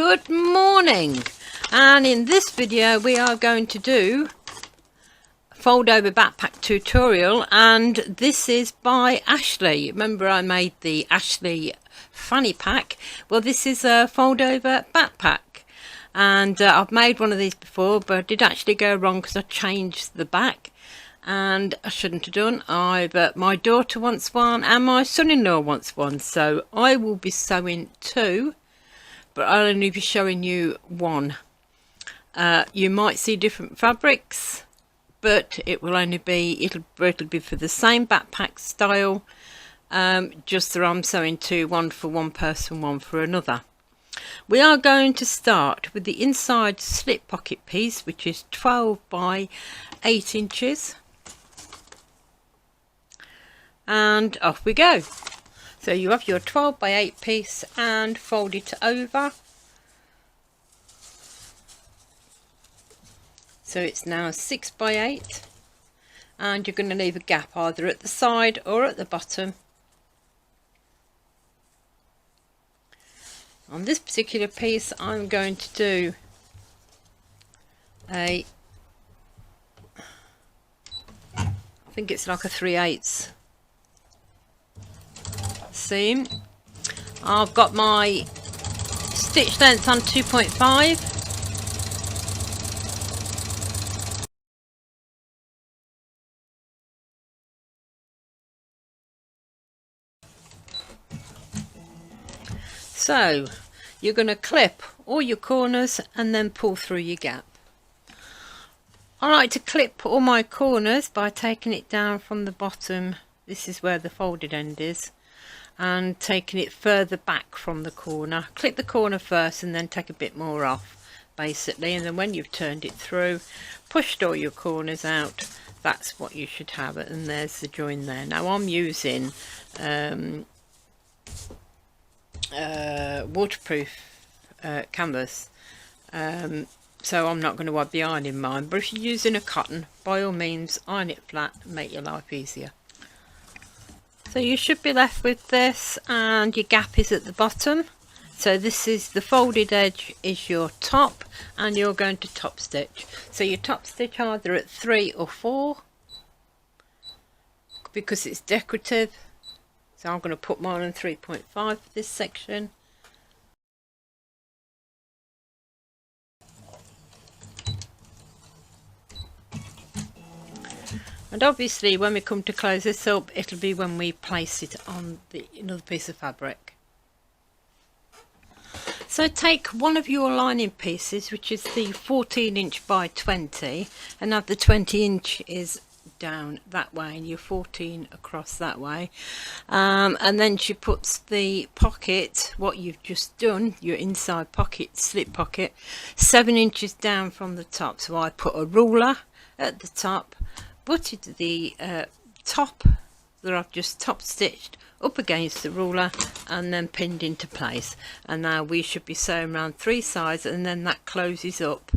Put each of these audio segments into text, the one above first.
Good morning, and in this video we are going to do a fold over backpack tutorial, and this is by Ashley. Remember I made the Ashley fanny pack? Well, this is a fold over backpack, and I've made one of these before, but I did actually go wrong because I changed the back, and I shouldn't have done. But my daughter wants one and my son-in-law wants one, so I will be sewing two, but I'll only be showing you one. You might see different fabrics, but it will only be, it'll be for the same backpack style, just that I'm sewing two, one for one person, one for another. We are going to start with the inside slip pocket piece, which is 12 by 8 inches. And off we go. So you have your 12 by 8 piece and fold it over. So it's now 6 by 8, and you're going to leave a gap either at the side or at the bottom. On this particular piece I'm going to do I think it's like a 3/8 seam. I've got my stitch length on 2.5. So you're going to clip all your corners and then pull through your gap. I like to clip all my corners by taking it down from the bottom. This is where the folded end is, and taking it further back from the corner. Clip the corner first and then take a bit more off, basically, and then when you've turned it through, pushed all your corners out, that's what you should have. And there's the join there. Now I'm using waterproof canvas, so I'm not going to add the iron in mine, but if you're using a cotton, by all means iron it flat and make your life easier. So you should be left with this, and your gap is at the bottom. So this is the folded edge is your top, and you're going to top stitch. So you top stitch either at 3 or 4 because it's decorative. So I'm going to put mine on 3.5 for this section. And obviously when we come to close this up, it'll be when we place it on another piece of fabric. So take one of your lining pieces, which is the 14" by 20, and have the 20" is down that way and your 14 across that way, and then she puts the pocket, what you've just done, your inside pocket, slip pocket, 7 inches down from the top. So I put a ruler at the top, butted the top that I've just top stitched up against the ruler, and then pinned into place. And now we should be sewing around 3 sides, and then that closes up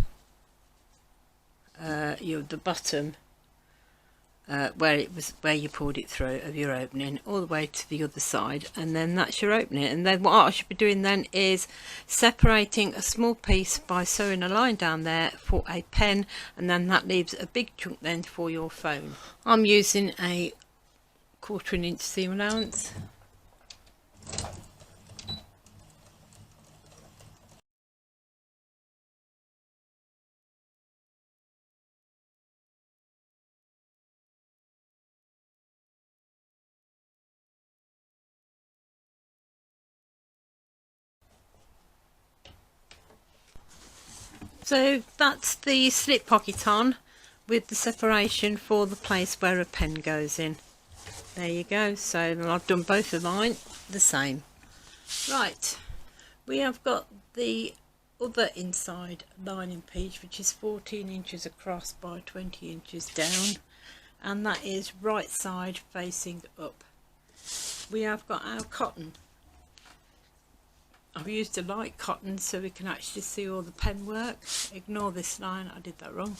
the bottom where you pulled it through of your opening all the way to the other side, and then that's your opening. And then what I should be doing then is separating a small piece by sewing a line down there for a pen, and then that leaves a big chunk then for your phone. I'm using a 1/4 inch seam allowance. So that's the slip pocket on, with the separation for the place where a pen goes in. There you go. So I've done both of mine the same. Right, we have got the other inside lining piece, which is 14 inches across by 20 inches down, and that is right side facing up. We have got our cotton. I've used a light cotton so we can actually see all the pen work. Ignore this line, I did that wrong.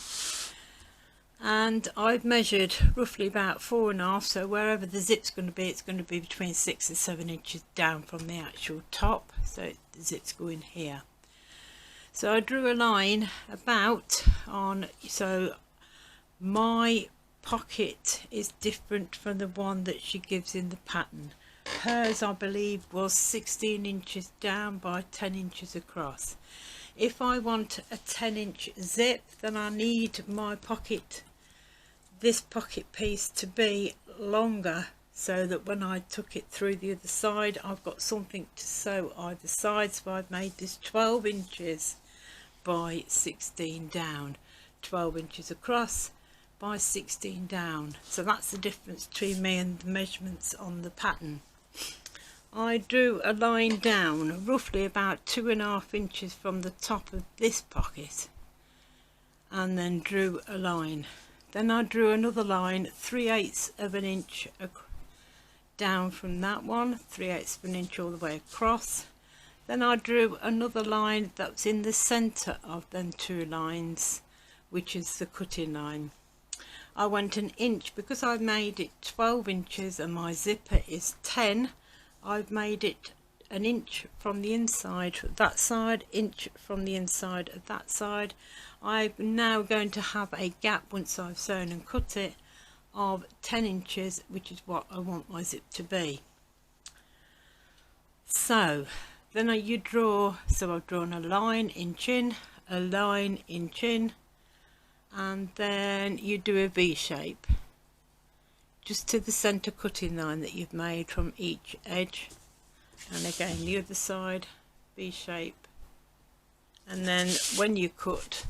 And I've measured roughly about 4.5, so wherever the zip's going to be, it's going to be between 6 and 7 inches down from the actual top, so the zip's going here. So I drew a line about on, so my pocket is different from the one that she gives in the pattern. Hers, I believe, was 16 inches down by 10 inches across. If I want a 10-inch zip, then I need my pocket, this pocket piece, to be longer, so that when I took it through the other side, I've got something to sew either side. So I've made this 12 inches by 16 down, 12 inches across by 16 down. So that's the difference between me and the measurements on the pattern. I drew a line down roughly about 2.5 inches from the top of this pocket, and then drew a line. Then I drew another line 3/8 of an inch down from that one, 3/8 of an inch all the way across. Then I drew another line that was in the centre of them two lines, which is the cutting line. I went an inch, because I made it 12 inches and my zipper is 10. I've made it an inch from the inside of that side, inch from the inside of that side. I'm now going to have a gap, once I've sewn and cut it, of 10 inches, which is what I want my zip to be. So then you draw, so I've drawn a line, inch in, a line, inch in, and then you do a V shape just to the center cutting line that you've made from each edge, and again the other side, V shape. And then when you cut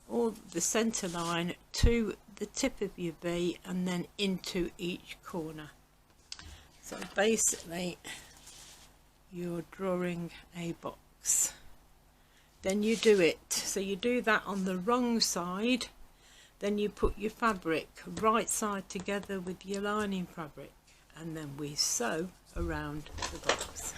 all the center line to the tip of your V and then into each corner. So basically you're drawing a box. Then you do it, so you do that on the wrong side, then you put your fabric right side together with your lining fabric, and then we sew around the box.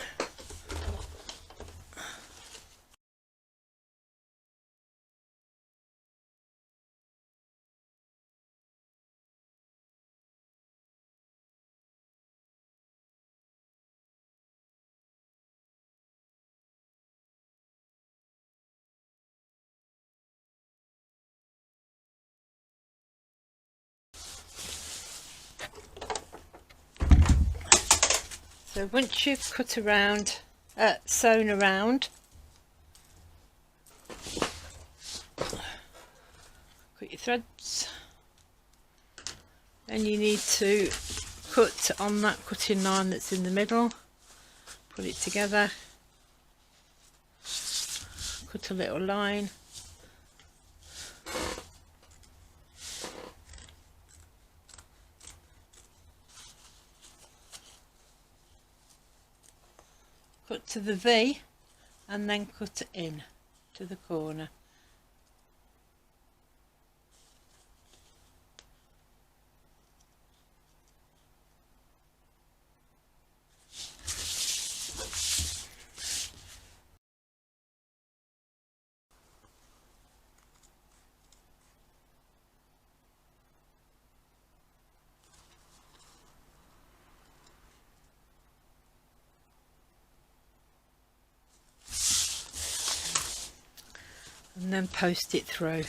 So once you've sewn around, cut your threads, then you need to cut on that cutting line that's in the middle, put it together, cut a little line, cut to the V, and then cut in to the corner. And then post it through.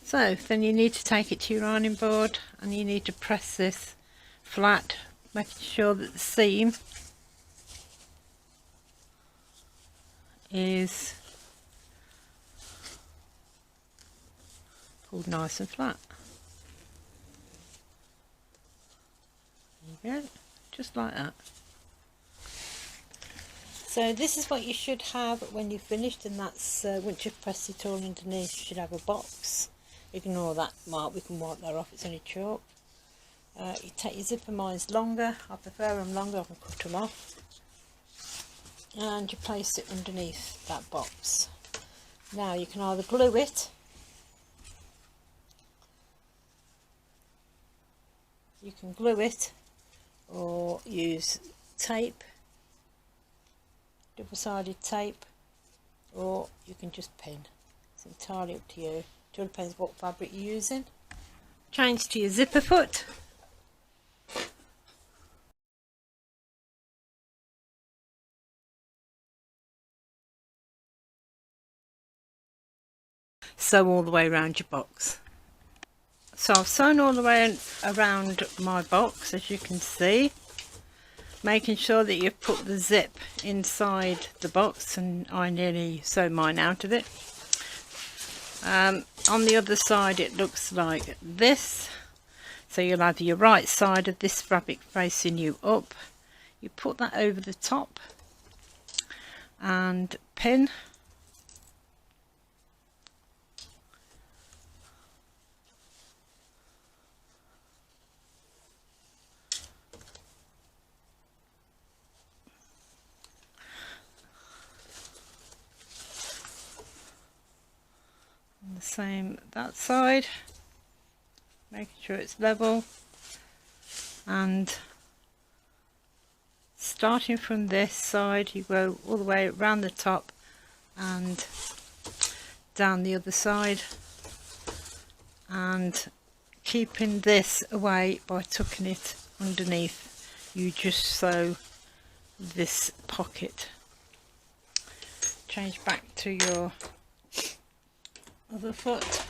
So then you need to take it to your ironing board and you need to press this flat, making sure that the seam is pulled nice and flat. There you go, just like that. So this is what you should have when you've finished, and that's once you've pressed it all underneath, you should have a box. Ignore that mark, we can wipe that off, it's only chalk. You take your zipper, mine's longer, I prefer them longer, I can cut them off. And you place it underneath that box. Now you can either glue it, or use tape, double-sided tape, or you can just pin. It's entirely up to you. It all depends what fabric you're using. Change to your zipper foot. Sew all the way around your box. So I've sewn all the way around my box, as you can see, making sure that you've put the zip inside the box, and I nearly sewed mine out of it. On the other side it looks like this, so you'll have your right side of this fabric facing you up. You put that over the top and pin. And the same that side, making sure it's level, and starting from this side you go all the way around the top and down the other side, and keeping this away by tucking it underneath. You just sew this pocket. Change back to your other foot.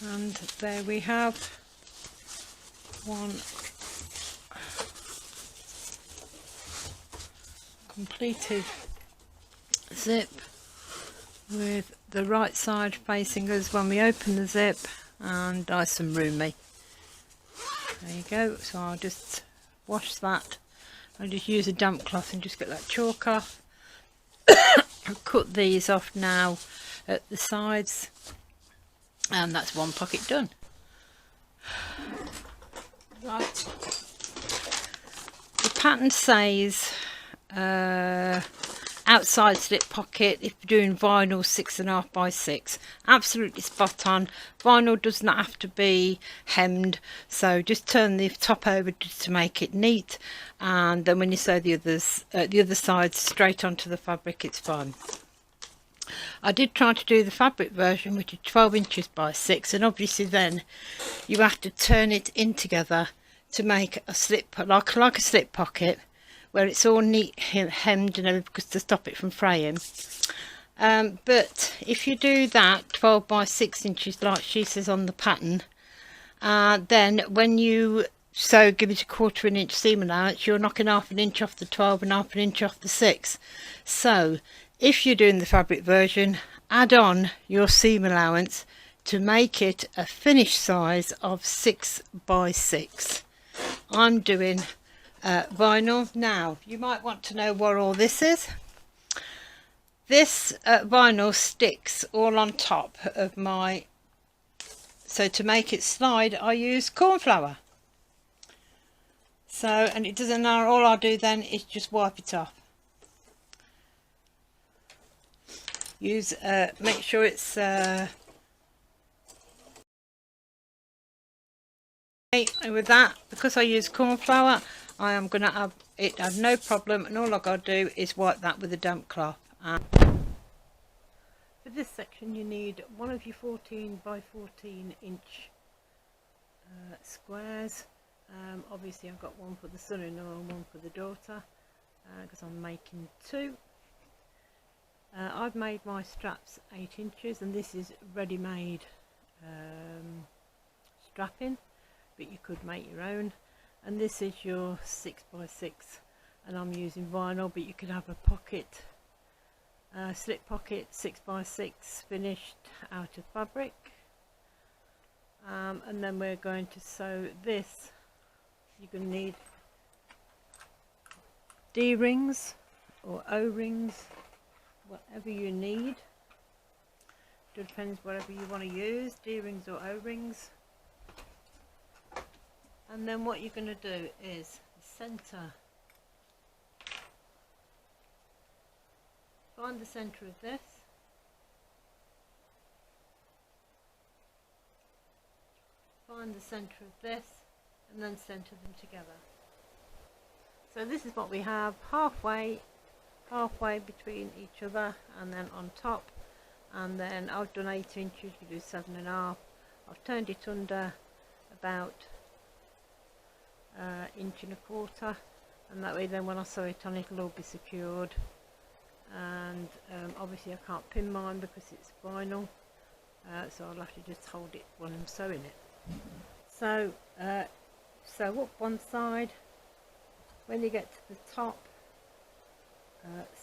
And there we have one completed zip with the right side facing us when we open the zip, and nice and roomy. There you go. So I'll just wash that. I'll just use a damp cloth and just get that chalk off. I'll cut these off now at the sides, and that's one pocket done. Right, the pattern says outside slip pocket if you're doing vinyl 6.5 by 6. Absolutely spot on. Vinyl does not have to be hemmed, so just turn the top over just to make it neat, and then when you sew the other side straight onto the fabric, it's fine. I did try to do the fabric version, which is 12 inches by 6, and obviously then you have to turn it in together to make a slip, like a slip pocket, where it's all neat hemmed and everything, because to stop it from fraying. But if you do that 12 by 6 inches like she says on the pattern, then when you sew, give it a 1/4 inch seam allowance, you're knocking 1/2 inch off the 12 and 1/2 inch off the 6. So if you're doing the fabric version, add on your seam allowance to make it a finished size of 6 by 6. I'm doing vinyl. Now you might want to know what all this is. This vinyl sticks all on top of my, so to make it slide I use corn flour. So, and it doesn't matter, all I do then is just wipe it off. Use make sure it's with that, because I use corn flour, I am going to have it have no problem, and all I got to do is wipe that with a damp cloth. For this section you need one of your 14 by 14 inch squares. Obviously I've got one for the son-in-law and one for the daughter, because I'm making 2. I've made my straps 8 inches, and this is ready-made strapping, but you could make your own. And this is your 6 by 6, and I'm using vinyl, but you could have a pocket, slip pocket 6 by 6 finished out of fabric. And then we're going to sew this. You're going to need D-rings or O-rings, whatever you need. It depends whatever you want to use, D-rings or O-rings. And then what you're going to do is center find the centre of this, find the centre of this, and then centre them together. So this is what we have, halfway between each other, and then on top. And then I've done 8 inches, you do 7.5. I've turned it under about 1.25 inches, and that way then when I sew it on it'll all be secured. And obviously I can't pin mine because it's vinyl, so I'll have to just hold it when I'm sewing it. So sew up one side. When you get to the top,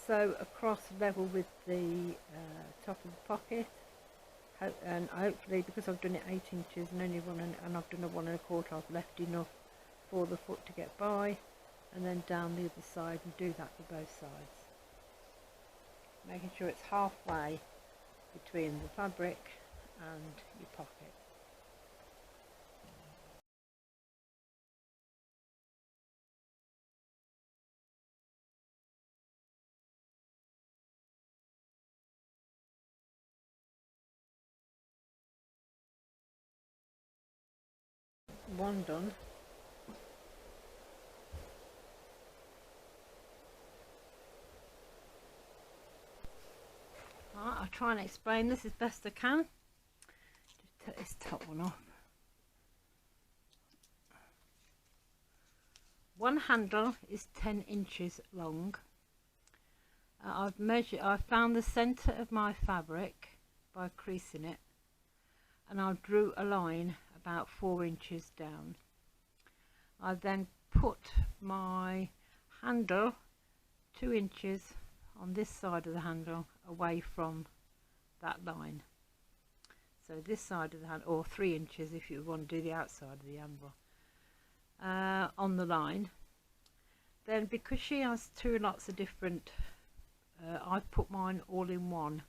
sew across level with the top of the pocket, and hopefully, because I've done it 8 inches and I've done a 1 1/4, I've left enough for the foot to get by, and then down the other side, and do that for both sides, making sure it's halfway between the fabric and your pocket. One done. Right, I'll try and explain this as best I can. Just take this top one off. One handle is 10 inches long. I've found the centre of my fabric by creasing it, and I drew a line about 4 inches down. I then put my handle 2 inches on this side of the handle away from that line. So this side of the handle, or 3 inches if you want to do the outside of the handle, on the line. Then because she has 2 lots of different, I've put mine all in one.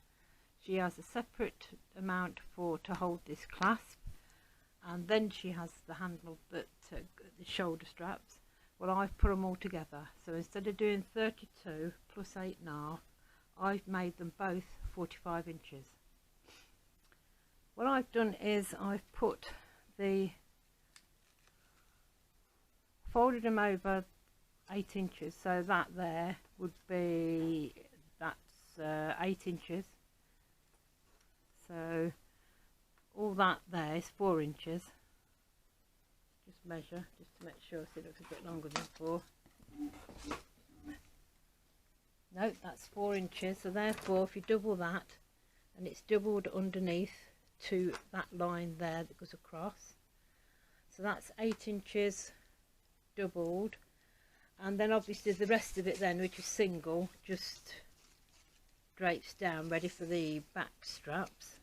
She has a separate amount to hold this clasp, and then she has the handle that the shoulder straps. Well, I've put them all together, so instead of doing 32 plus 8.5, I've made them both 45 inches. What I've done is I've folded them over 8 inches, so that there would be, that's 8 inches. So all that there is 4 inches. Just measure, just to make sure, so it looks a bit longer than 4. No, that's 4 inches, so therefore if you double that, and it's doubled underneath to that line there that goes across, so that's 8 inches doubled. And then obviously the rest of it then, which is single, just drapes down ready for the back straps.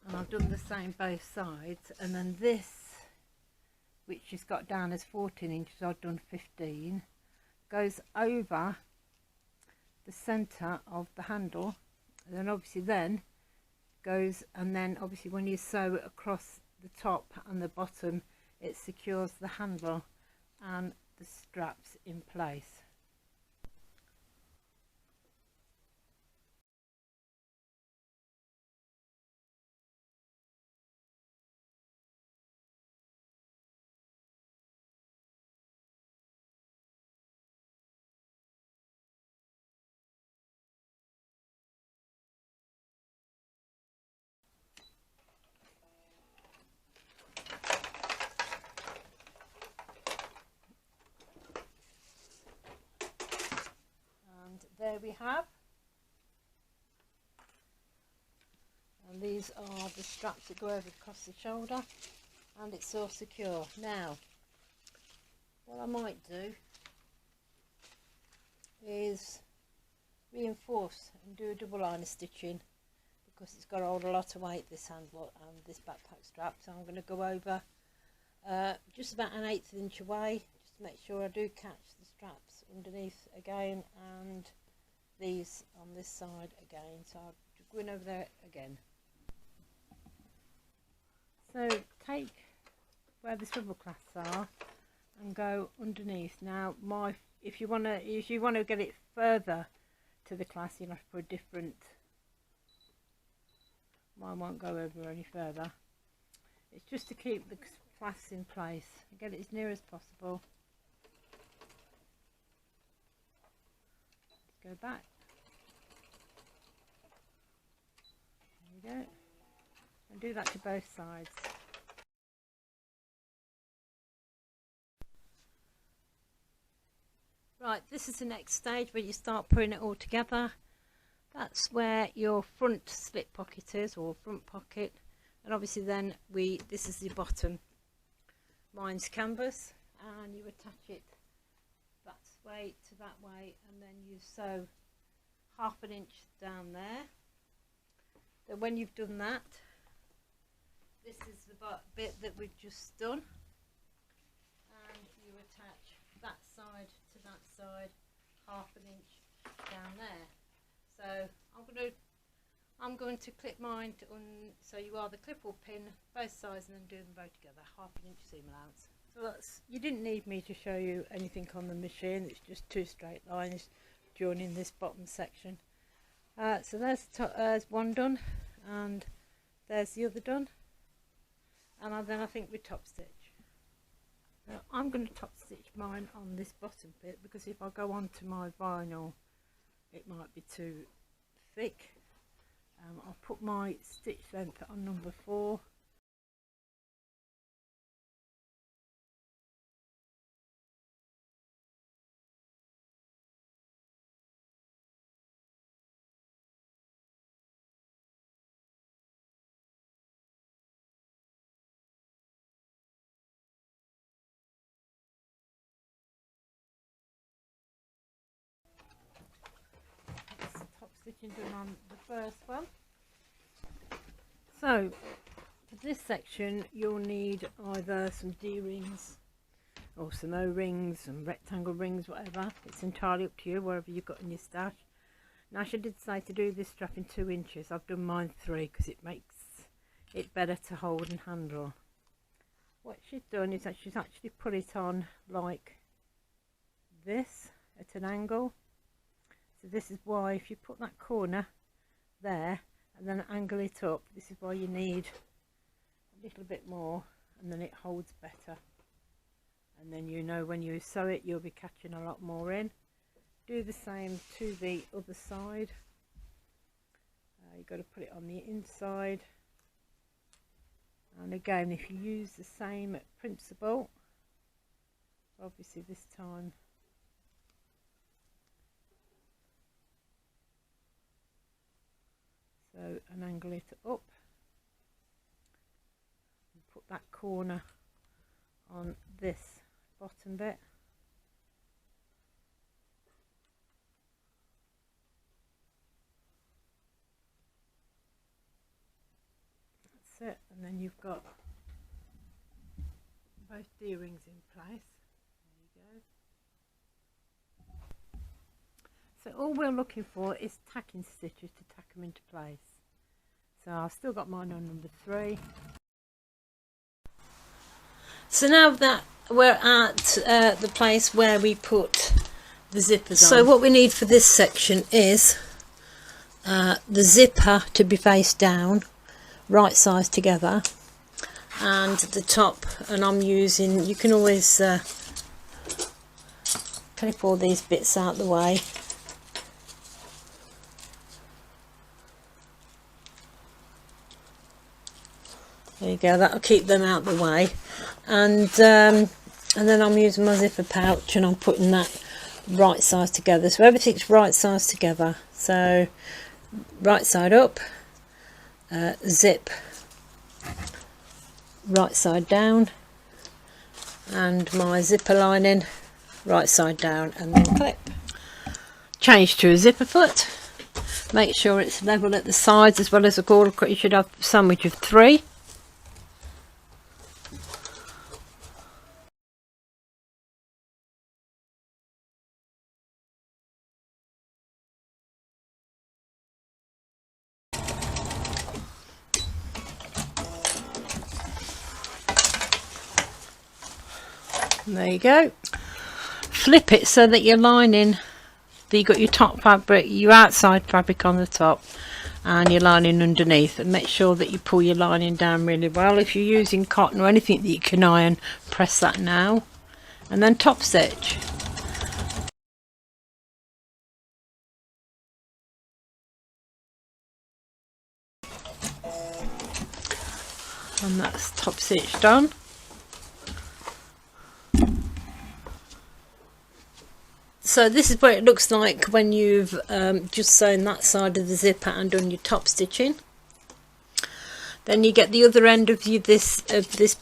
And I've done the same both sides, and then this, which has got down as 14 inches, I've done 15, goes over the centre of the handle, and then obviously then goes, and then obviously when you sew across the top and the bottom, it secures the handle and the straps in place. There we have, and these are the straps that go over across the shoulder, and it's all secure. Now what I might do is reinforce and do a double line of stitching, because it's got to hold a lot of weight, this handle and this backpack strap. So I'm going to go over just about 1/8 inch away, just to make sure I do catch the straps underneath again, and these on this side again. So I'll go in over there again. So take where the swivel clasps are and go underneath. Now if you want to get it further to the class you'll have to put a different, mine won't go over any further. It's just to keep the clasp in place and get it as near as possible. Let's go back. There we go. And do that to both sides. Right, this is the next stage where you start putting it all together. That's where your front slip pocket is, or front pocket, and obviously then this is the bottom. Mine's canvas, and you attach it that way to that way, and then you sew 1/2 inch down there. Then when you've done that, this is the bit that we've just done, and you attach that side to that side 1/2 inch down there. So I'm going to clip mine so you either clip or pin both sides and then do them both together, 1/2 inch seam allowance. So you didn't need me to show you anything on the machine, it's just 2 straight lines joining this bottom section. So there's one done, and there's the other done, and then I think we top stitch. Now I'm going to top stitch mine on this bottom bit, because if I go on to my vinyl it might be too thick. I'll put my stitch length on number 4. Stitching done on the first one. So for this section you'll need either some D-rings or some O-rings, some rectangle rings, whatever. It's entirely up to you, wherever you've got in your stash. Now she did say to do this strap in 2 inches. I've done mine 3 because it makes it better to hold and handle. What she's done is that she's actually put it on like this at an angle. So this is why if you put that corner there and then angle it up, this is why you need a little bit more, and then it holds better. And then you know when you sew it you'll be catching a lot more in. Do the same to the other side. You've got to put it on the inside. And again, if you use the same principle, obviously this time and angle it up and put that corner on this bottom bit. That's it, and then you've got both D-rings in place. There you go. So all we're looking for is tacking stitches to tack them into place. So I've still got mine on number 3. So now that we're at the place where we put the zippers on. So what we need for this section is the zipper to be face down, right sides together, and the top, and I'm using, you can always clip all these bits out the way. There you go, that'll keep them out the way. And then I'm using my zipper pouch and I'm putting that right size together, so everything's right size together. So right side up, zip right side down, and my zipper lining right side down, and then clip. Change to a zipper foot. Make sure it's level at the sides as well as the border cut. You should have a sandwich of 3. And there you go. Flip it so that your lining you got your top fabric, your outside fabric on the top, and your lining underneath, and make sure that you pull your lining down really well. If you're using cotton or anything that you can iron, press that now, and then top stitch. And that's top stitch done. So this is what it looks like when you've just sewn that side of the zipper and done your top stitching. Then you get the other end of this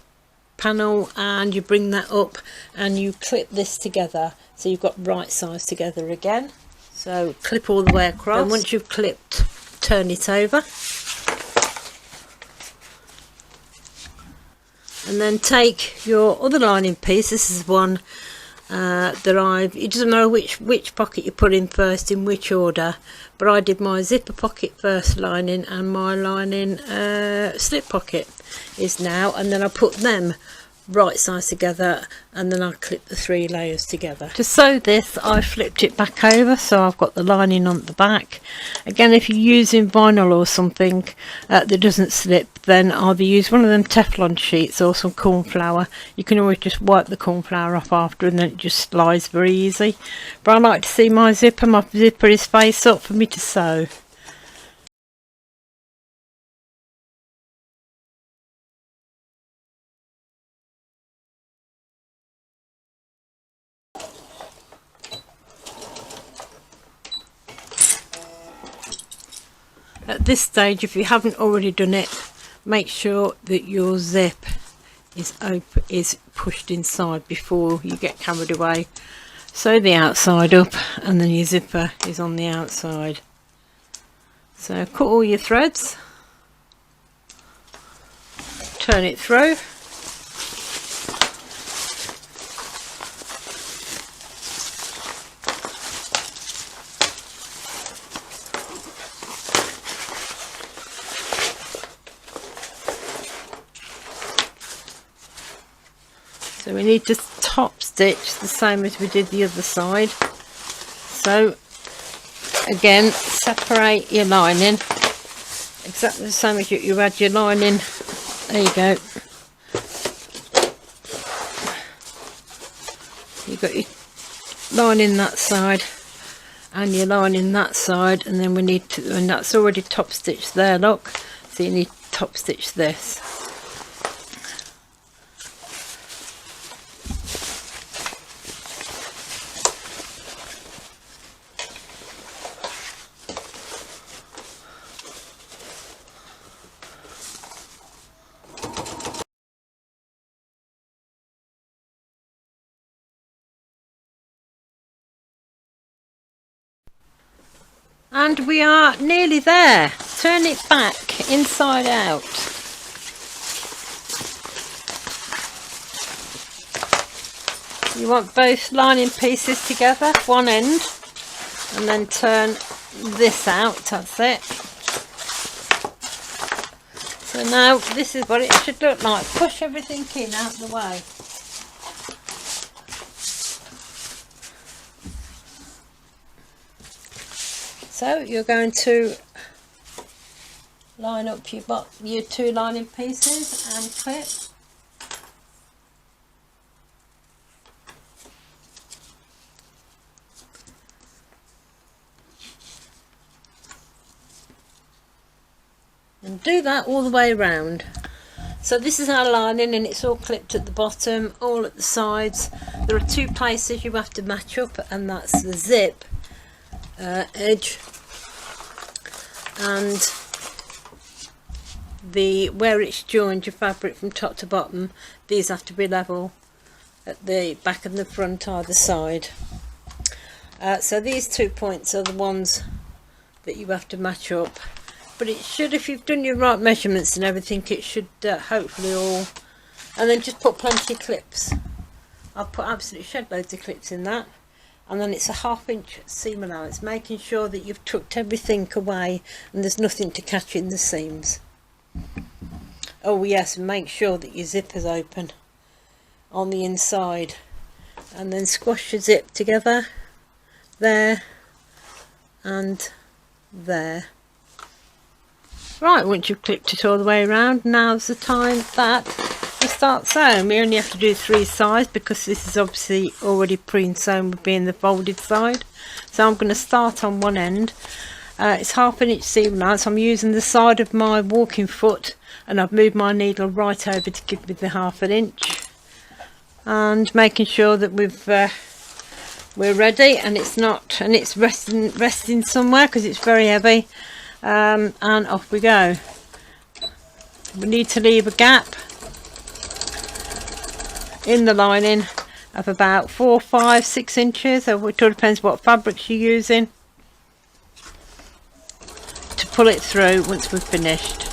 panel, and you bring that up and you clip this together, so you've got right sides together again. So clip all the way across, and once you've clipped, turn it over, and then take your other lining piece. This is one that it doesn't matter which pocket you put in first, in which order, but I did my zipper pocket first lining, and my lining slip pocket is now, and then I put them right sides together, and then I clip the 3 layers together. To sew this, I flipped it back over, so I've got the lining on the back. Again, if you're using vinyl or something that doesn't slip, then either use one of them Teflon sheets or some corn flour. You can always just wipe the corn flour off after, and then it just slides very easy. But I like to see my zipper is face up for me to sew. At this stage, if you haven't already done it, make sure that your zip is pushed inside before you get carried away. Sew the outside up, and then your zipper is on the outside. So cut all your threads, turn it through, so we need to top stitch the same as we did the other side. So again, separate your lining exactly the same as you had your lining. There you go. You've got your lining that side and your lining that side, and then we need to, and that's already top stitched there, look, so you need to top stitch this. And we are nearly there. Turn it back inside out. You want both lining pieces together, one end, and then turn this out, that's it. So now this is what it should look like. Push everything in out the way. So you're going to line up your 2 lining pieces and clip. And do that all the way around. So this is our lining, and it's all clipped at the bottom, all at the sides. There are 2 places you have to match up, and that's the zip edge and where it's joined your fabric from top to bottom. These have to be level at the back and the front either side. So these 2 points are the ones that you have to match up, but it should, if you've done your right measurements and everything, it should hopefully all. And then just put plenty of clips. I've put absolutely shed loads of clips in that. And then it's a 1/2 inch seam allowance, making sure that you've tucked everything away and there's nothing to catch in the seams. Oh yes, and make sure that your zipper's open on the inside, and then squash your zip together there, and there. Right, once you've clipped it all the way around, now's the time that we start sewing. We only have to do 3 sides because this is obviously already pre-sewn with being the folded side. So I'm going to start on one end. It's 1/2 inch seam allowance. So I'm using the side of my walking foot, and I've moved my needle right over to give me the 1/2 inch, and making sure that we're ready, and it's resting somewhere because it's very heavy. And off we go. We need to leave a gap in the lining of about 4, 5, 6 inches. So it all depends what fabrics you're using to pull it through once we've finished.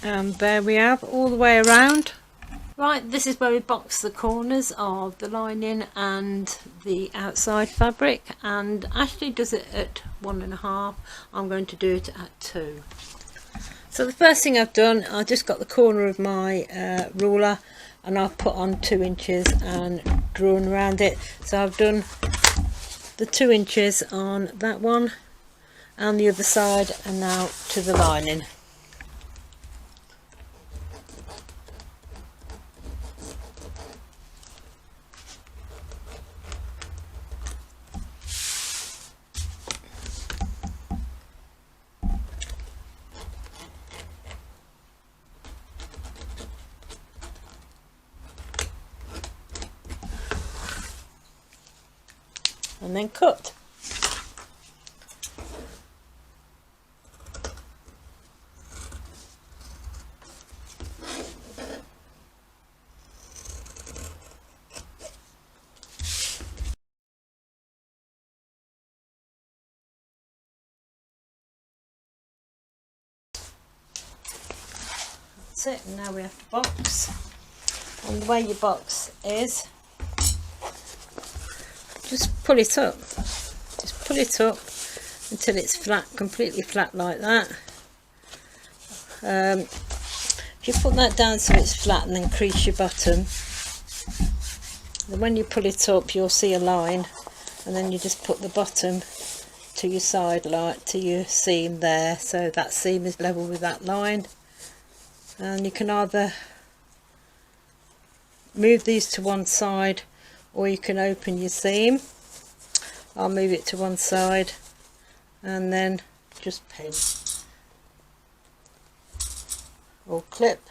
And there we have all the way around. Right, this is where we box the corners of the lining and the outside fabric, and Ashley does it at 1.5. I'm going to do it at 2. So the first thing I've done, I just got the corner of my ruler and I've put on 2 inches and drawn around it. So I've done the 2 inches on that one and the other side, and now to the lining. And then cut. That's it, and now we have to box. And the way you box is just pull it up. Just pull it up until it's flat, completely flat like that. If you put that down so it's flat and then crease your bottom, then when you pull it up you'll see a line, and then you just put the bottom to your side, like to your seam there, so that seam is level with that line. And you can either move these to one side or you can open your seam. I'll move it to one side and then just pin or clip.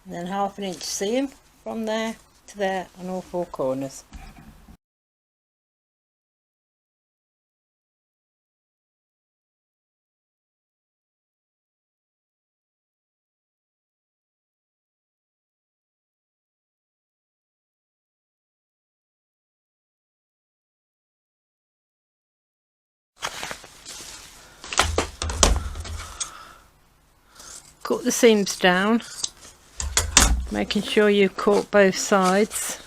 And then 1/2 inch seam from there to there on all 4 corners. Cut the seams down, making sure you cut both sides.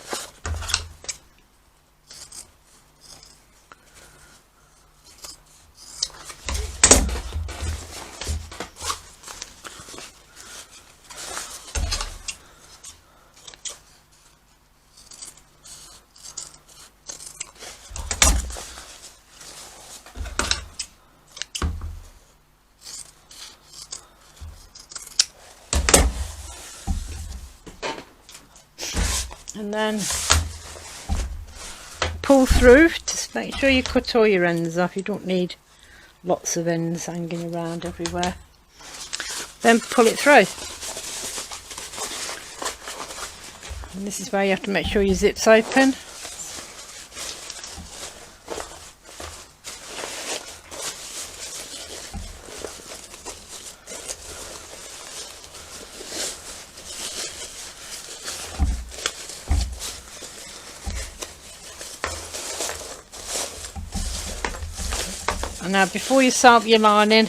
and then pull through. Just make sure you cut all your ends off. You don't need lots of ends hanging around everywhere. Then pull it through. And this is where you have to make sure your zip's open. And now before you sew up your lining,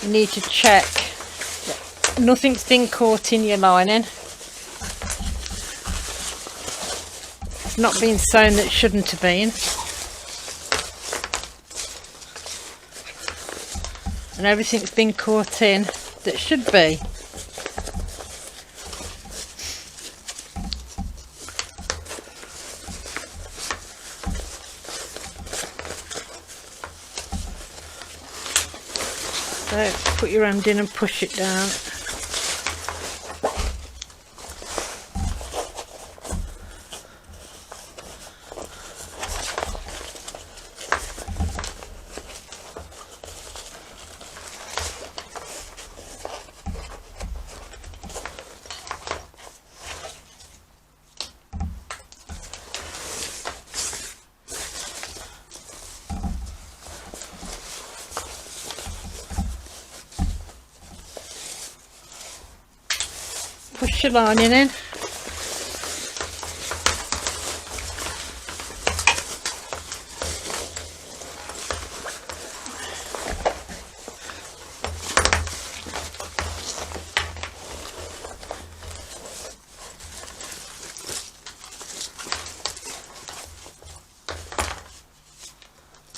you need to check that nothing's been caught in your lining. It's not been sewn that shouldn't have been. And everything's been caught in that should be. So put your hand in and push it down. Push your lining in.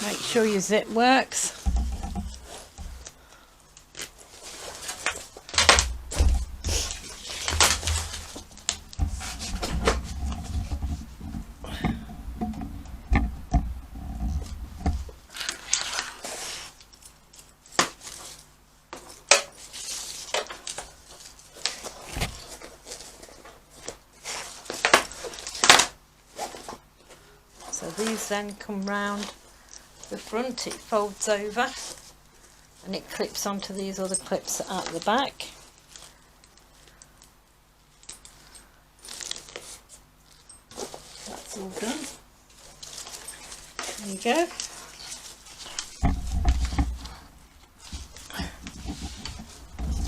Make sure your zip works. So these then come round the front, it folds over and it clips onto these other clips at the back. That's all done. There you go.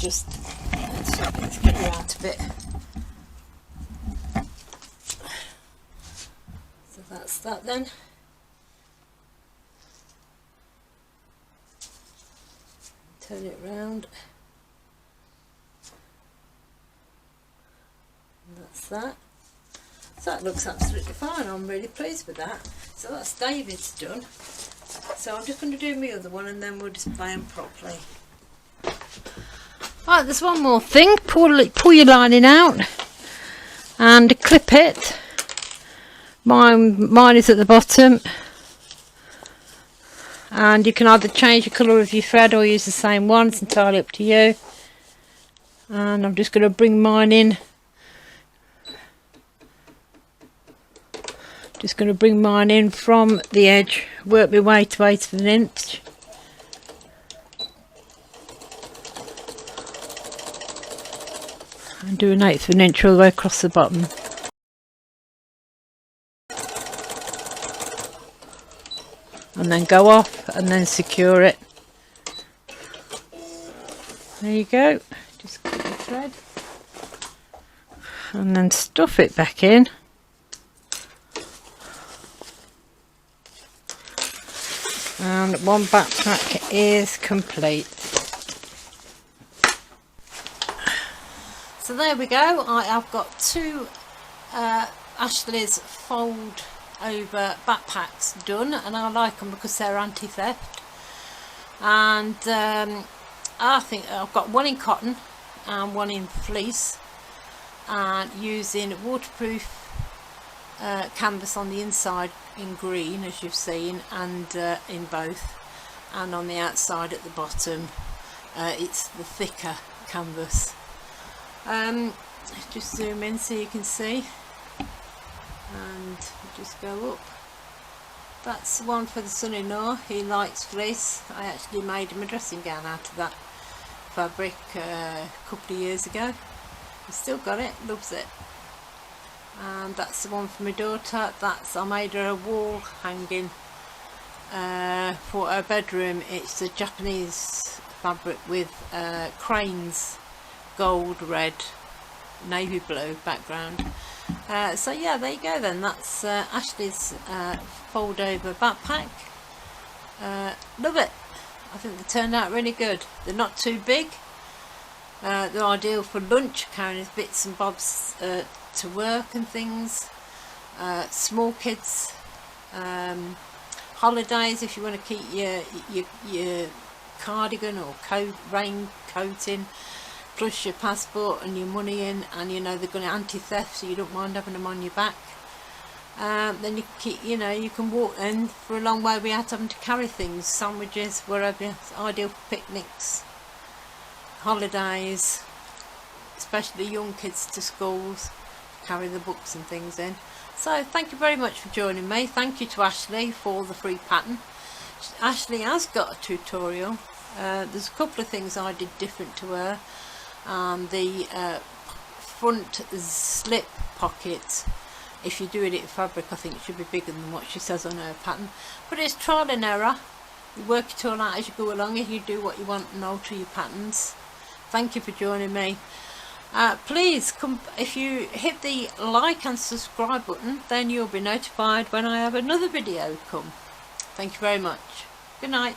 Let's get you out a bit. So that's that then. Turn it round. And that's that. So that looks absolutely fine. I'm really pleased with that. So that's David's done. So I'm just going to do my other one and then we'll display them properly. Right, there's one more thing. Pull your lining out and clip it. Mine is at the bottom. And you can either change the colour of your thread or use the same one. It's entirely up to you. And I'm just going to bring mine in. Just going to bring mine in from the edge. Work my way to 1/8 of an inch. And do 1/8 of an inch all the way across the bottom. And then go off and then secure it. There you go. Just cut the thread and then stuff it back in. And one backpack is complete. So there we go. I've got two Ashley's fold over backpacks done, and I like them because they're anti-theft. And I think I've got one in cotton and one in fleece, and using waterproof canvas on the inside in green, as you've seen, and in both, and on the outside at the bottom it's the thicker canvas. Just zoom in so you can see. and just go up. That's the one for the son-in-law. He likes fleece. I actually made him a dressing gown out of that fabric a couple of years ago. He's still got it, loves it. And that's the one for my daughter. I made her a wall hanging for her bedroom. It's a Japanese fabric with cranes, gold, red, navy blue background. So yeah, there you go then. That's Ashley's fold over backpack. Love it. I think they turned out really good. They're not too big. They're ideal for lunch, carrying bits and bobs to work and things. Small kids, holidays, if you want to keep your cardigan or rain coat in, plus your passport and your money in, and you know they're going to anti-theft, so you don't mind having them on your back. Then you can keep, you can walk in for a long way without having to carry things, sandwiches, wherever. It's ideal for picnics, holidays, especially young kids to schools, carry the books and things in. So thank you very much for joining me. Thank you to Ashley for the free pattern. Ashley has got a tutorial. There's a couple of things I did different to her. The front slip pocket, if you do it in fabric, I think it should be bigger than what she says on her pattern, but it's trial and error. You work it all out as you go along, and you do what you want and alter your patterns. Thank you for joining me. Please come, if you hit the like and subscribe button, then you'll be notified when I have another video come. Thank you very much. Good night.